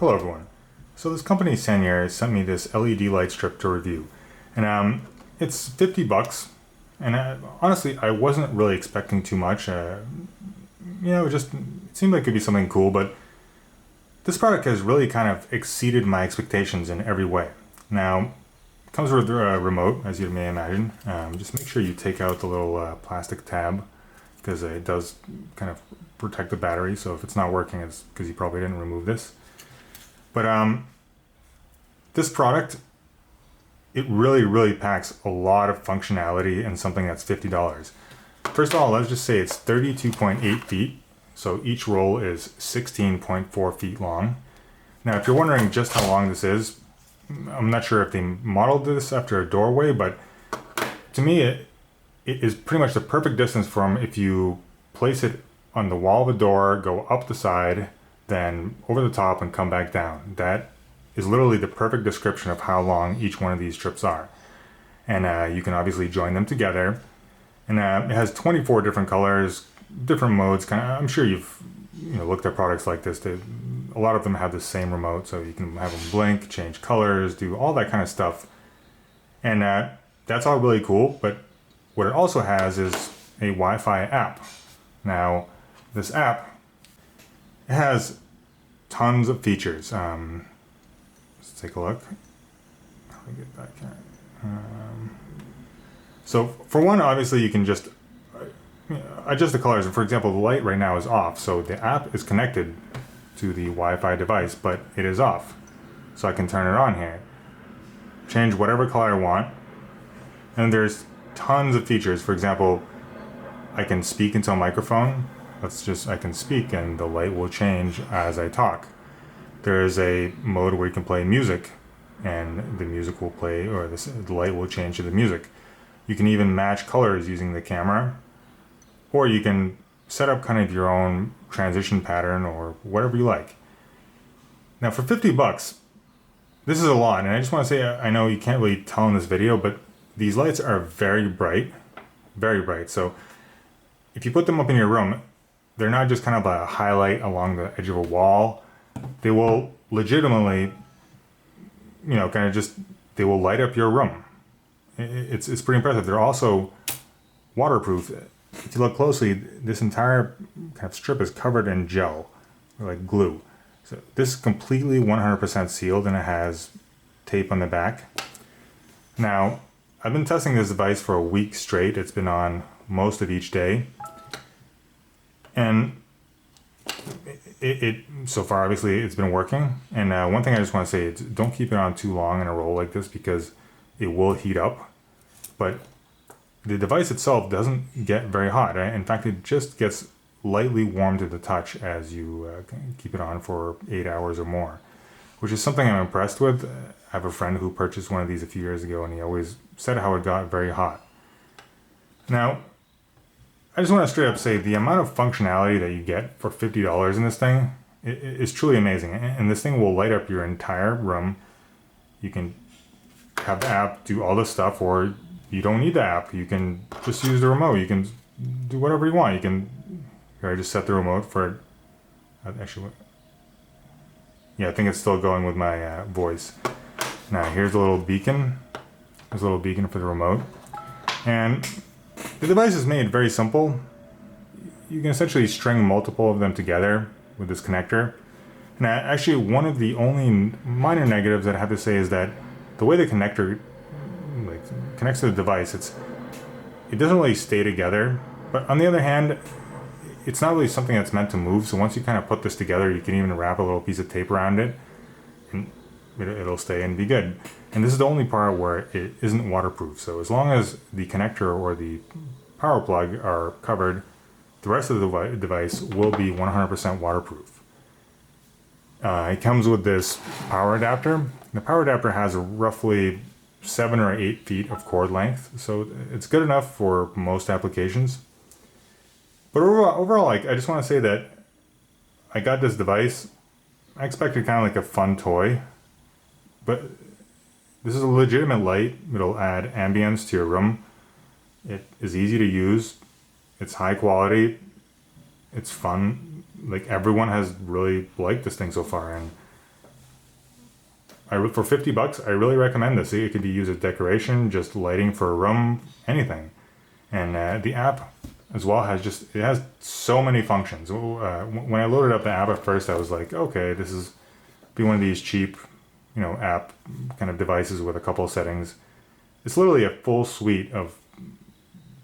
Hello everyone. So this company Sennheiser sent me this LED light strip to review, and it's 50 bucks. And honestly, I wasn't really expecting too much. It seemed like it could be something cool, but this product has really kind of exceeded my expectations in every way. Now, it comes with a remote, as you may imagine. Just make sure you take out the little plastic tab, because it does kind of protect the battery. So if it's not working, it's because you probably didn't remove this. But this product, it really packs a lot of functionality in something that's $50. First of all, let's just say it's 32.8 feet. So each roll is 16.4 feet long. Now, if you're wondering just how long this is, I'm not sure if they modeled this after a doorway, but to me, it is pretty much the perfect distance from if you place it on the wall of a door, go up the side, then over the top and come back down. That is literally the perfect description of how long each one of these strips are. And you can obviously join them together. And it has 24 different colors, different modes. I'm sure you've looked at products like this. A lot of them have the same remote, so you can have them blink, change colors, do all that kind of stuff. And that's all really cool, but what it also has is a Wi-Fi app. Now, this app, it has tons of features. Let's take a look. How do we get back here? So for one, obviously you can just adjust the colors. For example, the light right now is off, so the app is connected to the Wi-Fi device, but it is off. So I can turn it on here. Change whatever color I want. And there's tons of features. For example, I can speak into a microphone. I can speak and the light will change as I talk. There is a mode where you can play music and the music will play, or the light will change to the music. You can even match colors using the camera, or you can set up kind of your own transition pattern or whatever you like. Now for 50 bucks, this is a lot. And I just want to say, I know you can't really tell in this video, but these lights are very bright, very bright. So if you put them up in your room, they're not just kind of a highlight along the edge of a wall. They will legitimately, they will light up your room. It's pretty impressive. They're also waterproof. If you look closely, this entire kind of strip is covered in gel, like glue. So this is completely 100% sealed, and it has tape on the back. Now, I've been testing this device for a week straight. It's been on most of each day. And so far, obviously, it's been working. And one thing I just want to say is don't keep it on too long in a roll like this, because it will heat up. But the device itself doesn't get very hot. In fact, it just gets lightly warm to the touch as you keep it on for 8 hours or more, which is something I'm impressed with. I have a friend who purchased one of these a few years ago, and he always said how it got very hot. Now, I just want to straight up say the amount of functionality that you get for $50 in this thing is truly amazing. And this thing will light up your entire room. You can have the app do all this stuff, or you don't need the app. You can just use the remote. You can do whatever you want. Here, I just set the remote for, actually, yeah, I think it's still going with my voice. Now, here's a little beacon. There's a little beacon for the remote. And the device is made very simple. You can essentially string multiple of them together with this connector. And actually, one of the only minor negatives that I have to say is that the way the connector connects to the device, it doesn't really stay together. But on the other hand, it's not really something that's meant to move. So once you kind of put this together, you can even wrap a little piece of tape around it, and it'll stay and be good. And this is the only part where it isn't waterproof. So as long as the connector or the power plug are covered, the rest of the device will be 100% waterproof. It comes with this power adapter. The power adapter has roughly 7 or 8 feet of cord length, so it's good enough for most applications. But overall, I just want to say that I got this device. I expected kind of like a fun toy, but this is a legitimate light. It'll add ambience to your room. It is easy to use. It's high quality. It's fun. Like, everyone has really liked this thing so far, and for 50 bucks, I really recommend this. It can be used as decoration, just lighting for a room, anything. And the app as well it has so many functions. When I loaded up the app at first, I was like, okay, this is be one of these cheap, app kind of devices with a couple of settings. It's literally a full suite of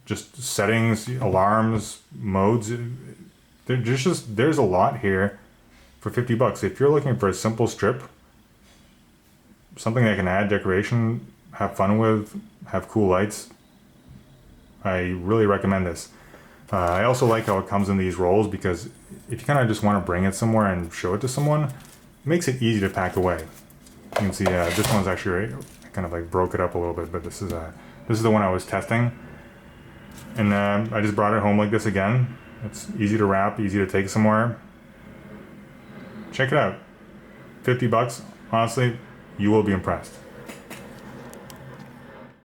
just settings, alarms, modes. There's a lot here for 50 bucks. If you're looking for a simple strip, something that can add decoration, have fun with, have cool lights, I really recommend this. I also like how it comes in these rolls, because if you kind of just want to bring it somewhere and show it to someone, it makes it easy to pack away. You can see this one's actually, I kind of like broke it up a little bit, but this is the one I was testing. And I just brought it home like this again. It's easy to wrap, easy to take somewhere. Check it out. 50 bucks, honestly, you will be impressed.